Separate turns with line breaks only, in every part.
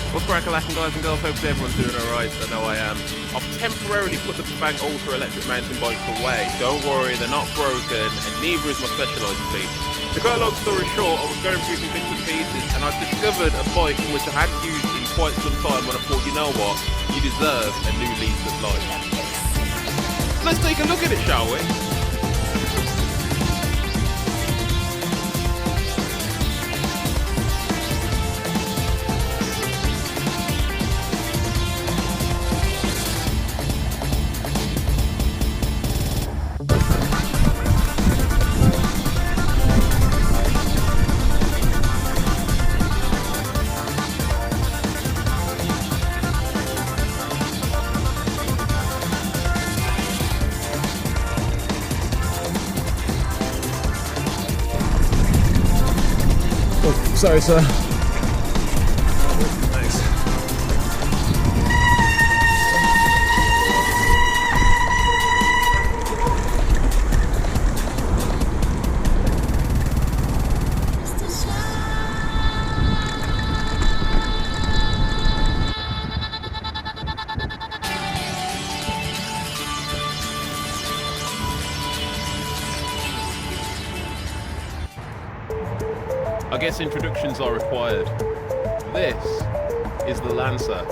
What's cracking, guys and girls? Hope everyone's doing alright. I know I am. I've temporarily put the Bafang Ultra electric mountain bikes away. Don't worry, they're not broken, and neither is my Specialized fleet. To cut a long story short, I was going through some bits and pieces, and I discovered a bike which I hadn't used in quite some time. When I thought, you know what, you deserve a new lease of life. Let's take a look at it, shall we?
Oh, sorry, sir. Thanks.
I guess introductions are required. This is the Lancer.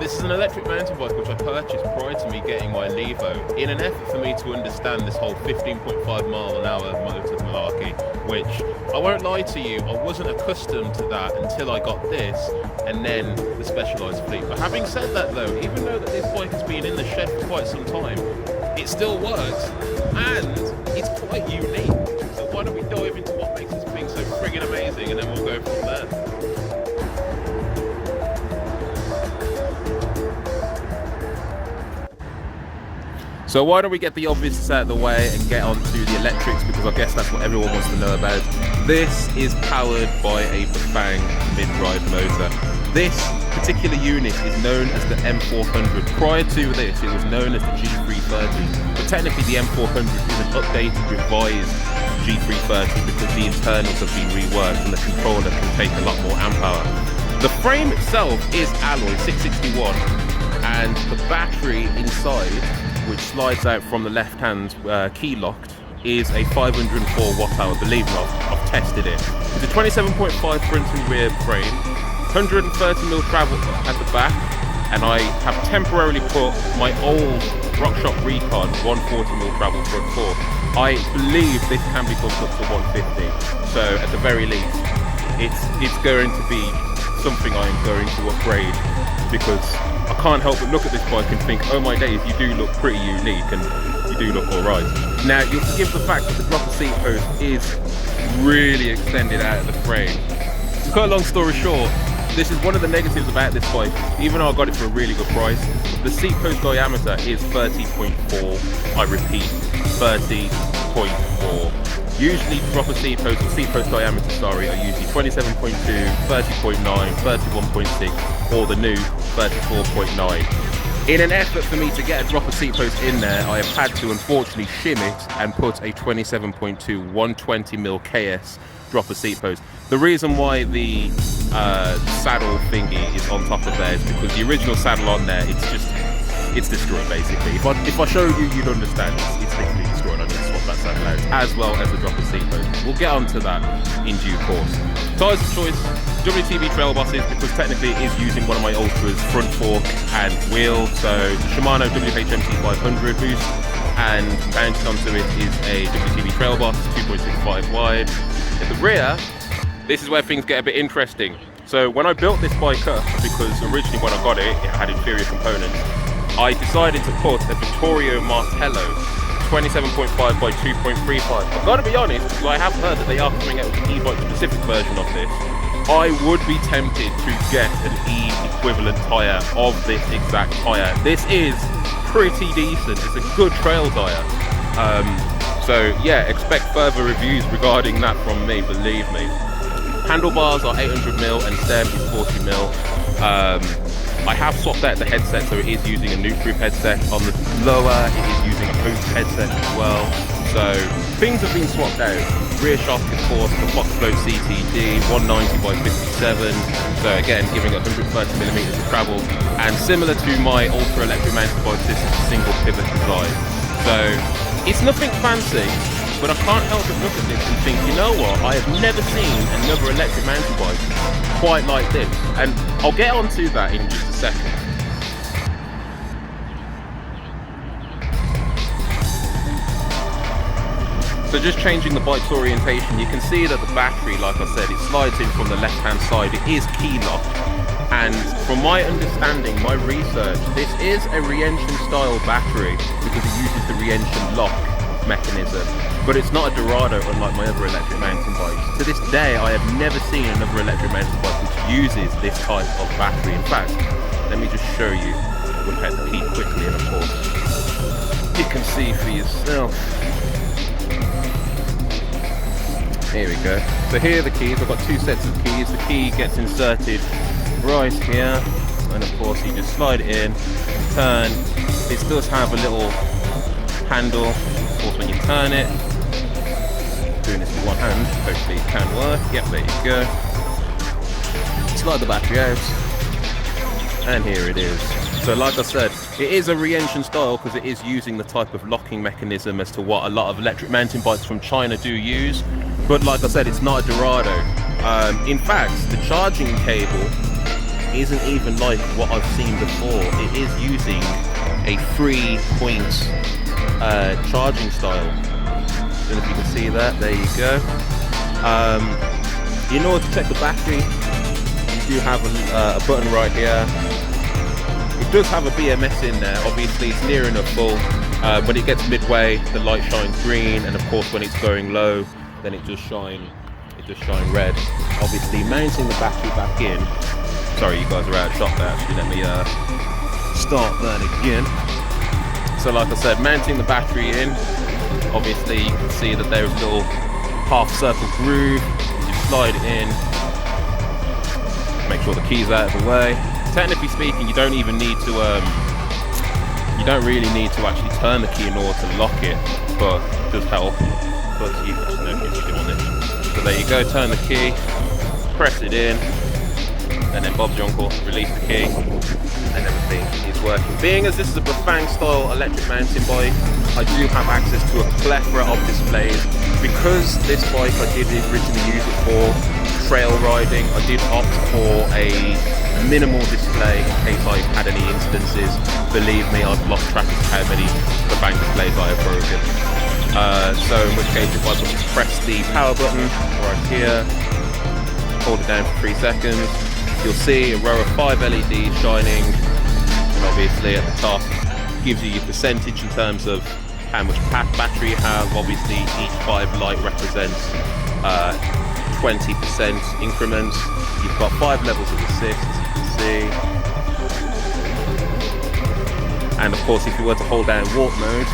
This is an electric mountain bike which I purchased prior to me getting my Levo in an effort for me to understand this whole 15.5 mile an hour motor malarkey, which I won't lie to you, I wasn't accustomed to that until I got this and then the Specialized fleet. But having said that though, even though that this bike has been in the shed for quite some time, it still works and it's quite unique. So why don't we dive into what makes this thing so friggin' amazing, and then we'll go from there. So why don't we get the obvious out of the way and get on to the electrics, because I guess that's what everyone wants to know about. This is powered by a Bafang mid-drive motor. This particular unit is known as the M400. Prior to this, it was known as the G330, but technically the M400 is an updated, revised G330 because the internals have been reworked and the controller can take a lot more amp power. The frame itself is alloy 661, and the battery inside, which slides out from the left hand key locked, is a 504 watt hour. Believe me, I've tested it. It's a 27.5 front and rear frame, 130mm travel at the back, and I have temporarily put my old RockShop Recon 140mm travel front fork. I believe this can be bumped up to 150, so at the very least it's going to be something I am going to upgrade, because I can't help but look at this bike and think, oh my days, you do look pretty unique and you do look alright. Now you'll forgive the fact that the dropper seat post is really extended out of the frame. To cut a long story short, this is one of the negatives about this bike. Even though I got it for a really good price, the seat post diameter is 30.4, I repeat, 30.4. Usually dropper seat post or seat post diameter, sorry, are usually 27.2, 30.9, 31.6, or the new 34.9. In an effort for me to get a dropper seat post in there, I have had to unfortunately shim it and put a 27.2 120mm KS dropper seat post. The reason why the saddle thingy is on top of there is because the original saddle on there, it's destroyed basically. If I showed you, you'd understand. It's literally destroyed. I need to swap that saddle out, as well as the dropper seat post. We'll get onto that in due course. Tyres of choice, WTB trail bosses, because technically it is using one of my Ultra's front fork and wheel. So the Shimano WHMT 500 boost, and mounted onto it is a WTB trail boss 2.65 wide. At the rear, this is where things get a bit interesting. So when I built this bike up, because originally when I got it, it had inferior components, I decided to put a Vittorio Martello 27.5 by 2.35. I've got to be honest, because I have heard that they are coming out with an e-bike specific version of this. I would be tempted to get an E equivalent tyre of this exact tyre. This is pretty decent. It's a good trail tyre. So yeah, expect further reviews regarding that from me, believe me. Handlebars are 800mm and stem is 40mm. I have swapped out the headset, so it is using a Neeko headset. On the lower, it is using a Host headset as well. So things have been swapped out. Rear shaft, of course, the Foxflow CTD 190 by 57, so again giving it 130mm of travel, and similar to my Ultra electric mountain bike, this is a single pivot design. So it's nothing fancy, but I can't help but look at this and think, you know what, I have never seen another electric mountain bike quite like this, and I'll get onto that in just a second. So just changing the bike's orientation, you can see that the battery, like I said, it slides in from the left-hand side. It is key locked, and from my understanding, my research, this is a re-engine style battery because it uses the re-engine lock mechanism, but it's not a Dorado unlike my other electric mountain bikes. To this day, I have never seen another electric mountain bike which uses this type of battery. In fact, let me just show you. We'll head the key quickly, and of course, you can see for yourself. Here we go. So here are the keys. I've got two sets of keys. The key gets inserted right here, and of course you just slide it in, turn. This does have a little handle, of course, when you turn it. Doing this with one hand, hopefully it can work. Yep, there you go. Slide the battery out, and here it is. So like I said, it is a re-engine style because it is using the type of locking mechanism as to what a lot of electric mountain bikes from China do use. But like I said, it's not a Dorado. In fact, the charging cable isn't even like what I've seen before. It is using a 3-point charging style. I don't know if you can see that. There you go. In order to check the battery, you do have a button right here. It does have a BMS in there. Obviously, it's near enough full. When it gets midway, the light shines green, and of course, when it's going low, then it does shine red. Obviously, mounting the battery back in. Sorry, you guys are out of shot there. Actually, let me start that again. So, like I said, mounting the battery in. Obviously, you can see that there's a little half-circle groove. You slide it in. Make sure the key's out of the way. Technically speaking, you don't even need to. You don't really need to actually turn the key in order to lock it, but it does help. But you actually no need on it. So there you go. Turn the key, press it in, and then Bob's your uncle, release the key, and everything is working. Being as this is a Bafang style electric mountain bike, I do have access to a plethora of displays. Because this bike I did originally use it for trail riding, I did opt for a minimal display in case I had any instances. Believe me, I've lost track of how many Bafang displays I have broken. So in which case, if I just press the power button right here, hold it down for 3 seconds, you'll see a row of 5 LEDs shining, and obviously at the top gives you your percentage in terms of how much battery you have. Obviously each 5 light represents 20% increments. You've got 5 levels of assist, as you can see. And of course, if you were to hold down walk mode,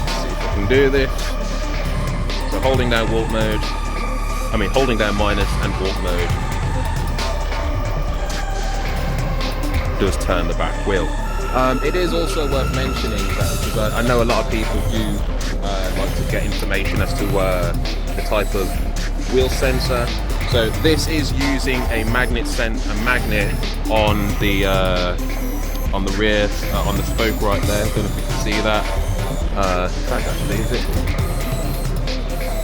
let's see if I can do this. So holding down walk mode, holding down minus and walk mode does turn the back wheel. It is also worth mentioning that, because I know a lot of people do like to get information as to the type of wheel sensor. So this is using a magnet on the rear, on the spoke right there. I don't know if you can see that. In fact, actually, is it?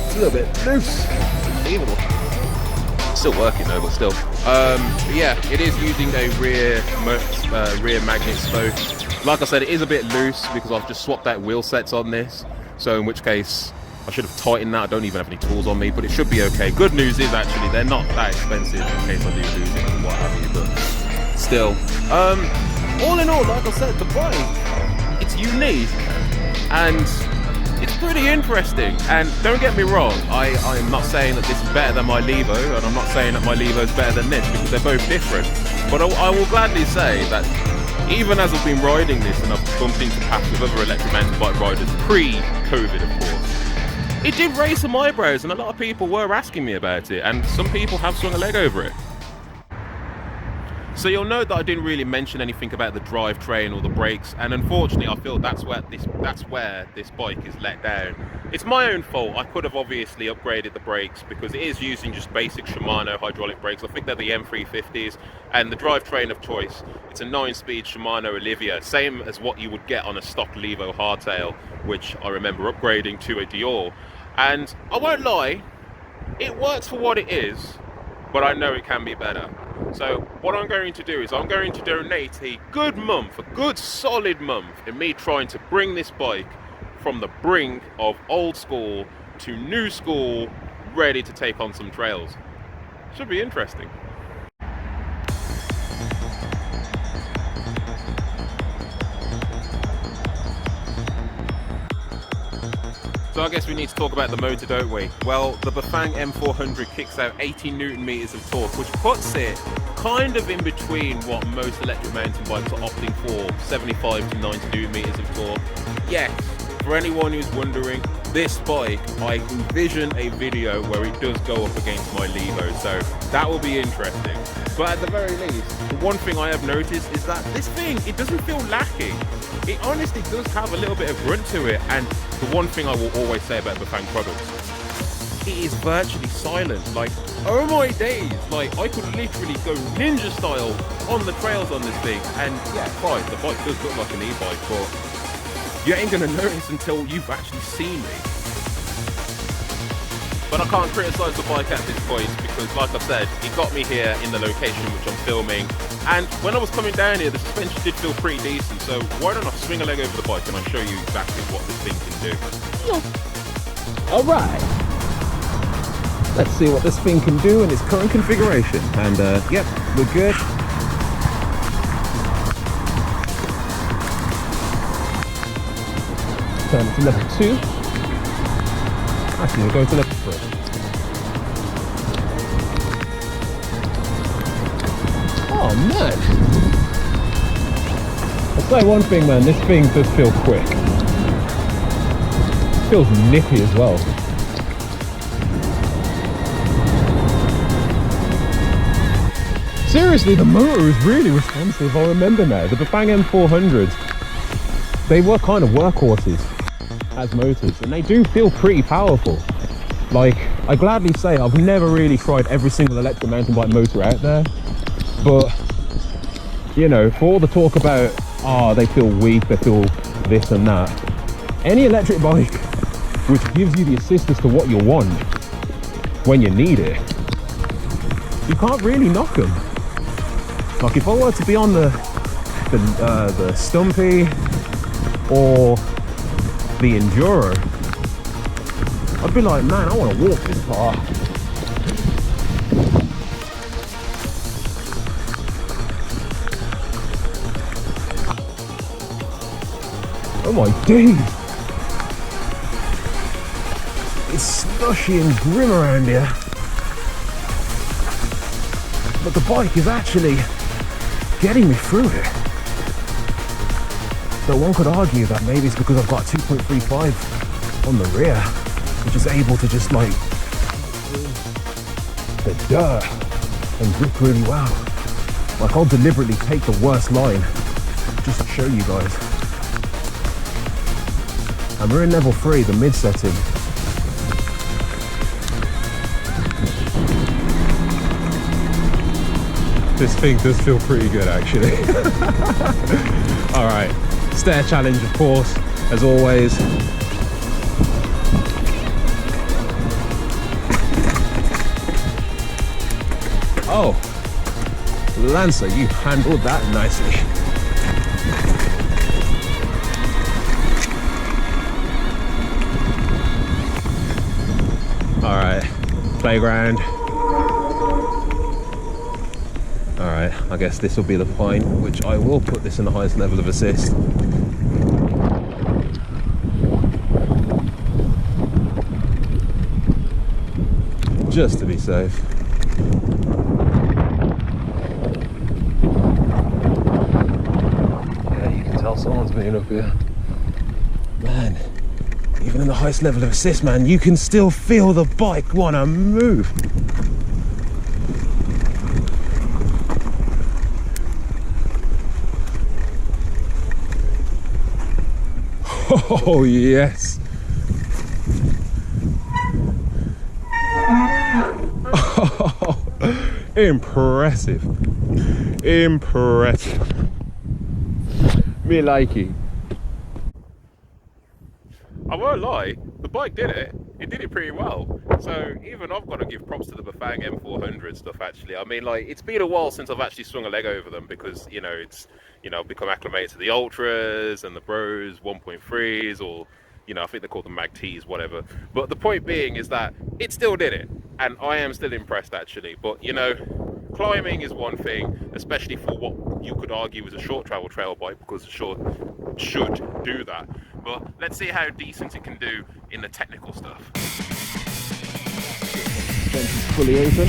It's a little bit loose. Unbelievable. Still working though, but still. But yeah, it is using a rear magnet spoke. Like I said, it is a bit loose because I've just swapped out wheel sets on this. So in which case, I should have tightened that. I don't even have any tools on me, but it should be okay. Good news is actually they're not that expensive in case I do lose it or what have you. But still, all in all, like I said, the bike, it's unique and it's pretty interesting. And don't get me wrong, I'm not saying that this is better than my Levo, and I'm not saying that my Levo is better than this, because they're both different. But I will gladly say that even as I've been riding this and I've bumped into paths with other electric mountain bike riders, pre-COVID of course, it did raise some eyebrows, and a lot of people were asking me about it, and some people have swung a leg over it. So you'll note that I didn't really mention anything about the drivetrain or the brakes, and unfortunately I feel that's where this bike is let down. It's my own fault. I could have obviously upgraded the brakes because it is using just basic Shimano hydraulic brakes. I think they're the M350s, and the drivetrain of choice, it's a 9-speed Shimano Olivia, same as what you would get on a stock Levo hardtail, which I remember upgrading to a Dior. And I won't lie, it works for what it is, but I know it can be better. So what I'm going to do is I'm going to donate a good month, a good solid month in me trying to bring this bike from the brink of old school to new school, ready to take on some trails. Should be interesting. So I guess we need to talk about the motor, don't we? Well, the Bafang M400 kicks out 80 Newton meters of torque, which puts it kind of in between what most electric mountain bikes are opting for, 75 to 90 Newton meters of torque. Yes, for anyone who's wondering, this bike, I envision a video where it does go up against my Levo, so that will be interesting. But at the very least, the one thing I have noticed is that this thing, it doesn't feel lacking. It honestly does have a little bit of grunt to it, and the one thing I will always say about Bafang products, it is virtually silent. Like, oh my days, like I could literally go ninja style on the trails on this thing, and yeah, fine, the bike does look like an e-bike, but you ain't gonna notice until you've actually seen me. But I can't criticise the bike at this point because, like I said, it got me here in the location which I'm filming. And when I was coming down here, the suspension did feel pretty decent. So why don't I swing a leg over the bike and I'll show you exactly what this thing can do.
All right. Let's see what this thing can do in its current configuration. And yep, we're good. Turn it to level 2. Actually, we'll go to level 3. Oh man! I'll say one thing, man, this thing does feel quick. It feels nippy as well. Seriously, the motor is really responsive. I remember now, the Bafang M400s, they were kind of workhorses as motors, and they do feel pretty powerful. Like, I gladly say I've never really tried every single electric mountain bike motor out there, but you know, for all the talk about they feel weak, they feel this and that, any electric bike which gives you the assistance to what you want when you need it, you can't really knock them. Like, if I were to be on the Stumpy or the Enduro, I'd be like, man, I want to walk this far. Oh my days! It's slushy and grim around here, but the bike is actually getting me through it. So one could argue that maybe it's because I've got 2.35 on the rear, which is able to just like the dirt and grip really well. Like, I'll deliberately take the worst line just to show you guys. And we're in level 3, the mid setting. This thing does feel pretty good, actually. All right, stair challenge, of course, as always. Oh, Lancer, you handled that nicely. All right, playground. All right, I guess this will be the point, which I will put this in the highest level of assist. Just to be safe. Yeah, you can tell someone's been up here. Man, even in the highest level of assist, man, you can still feel the bike wanna move. Oh yes. Oh, impressive. Impressive. Me likey.
I won't lie, the bike did it. It did it pretty well. So even I've got to give props to the Bafang M400 stuff actually. I mean, like, it's been a while since I've actually swung a leg over them because, you know, it's, you know, I've become acclimated to the Ultras and the Brose 1.3s, or, you know, I think they call them Mag Ts, whatever. But the point being is that it still did it. And I am still impressed actually. But, you know, climbing is one thing, especially for what you could argue is a short travel trail bike, because the short should do that. But let's see how decent it can do in the technical stuff.
Suspension's fully open.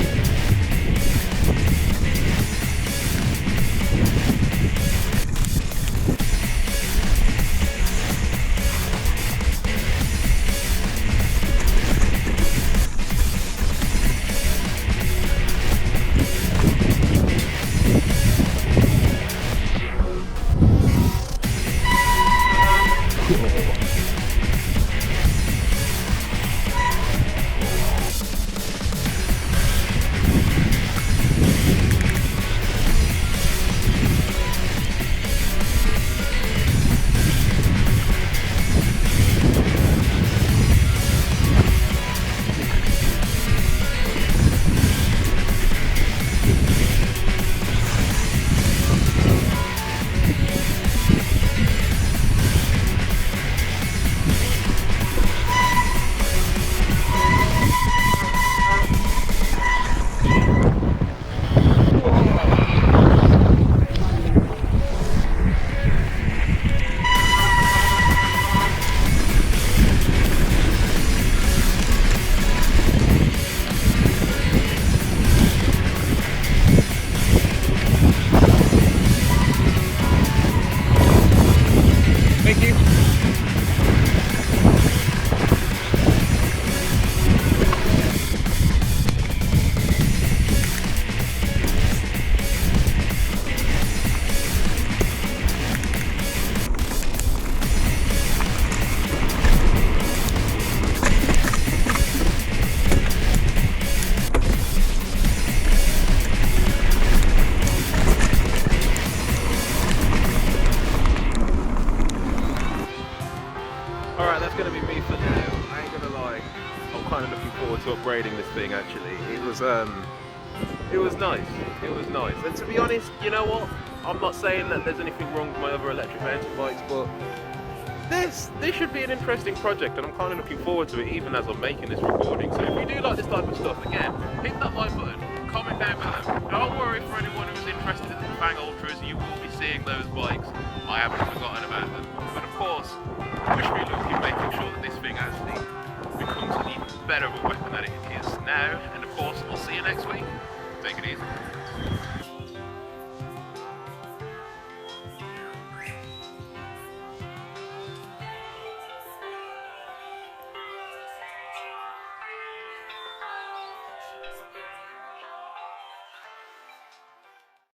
To upgrading this thing actually. It was nice. It was nice. And to be honest, you know what? I'm not saying that there's anything wrong with my other electric mountain bikes, but this should be an interesting project, and I'm kind of looking forward to it even as I'm making this recording. So if you do like this type of stuff, again, hit that like button, comment down below. Don't worry, for anyone who's interested in the Bafang Ultras, you will be seeing those bikes. I haven't forgotten about them.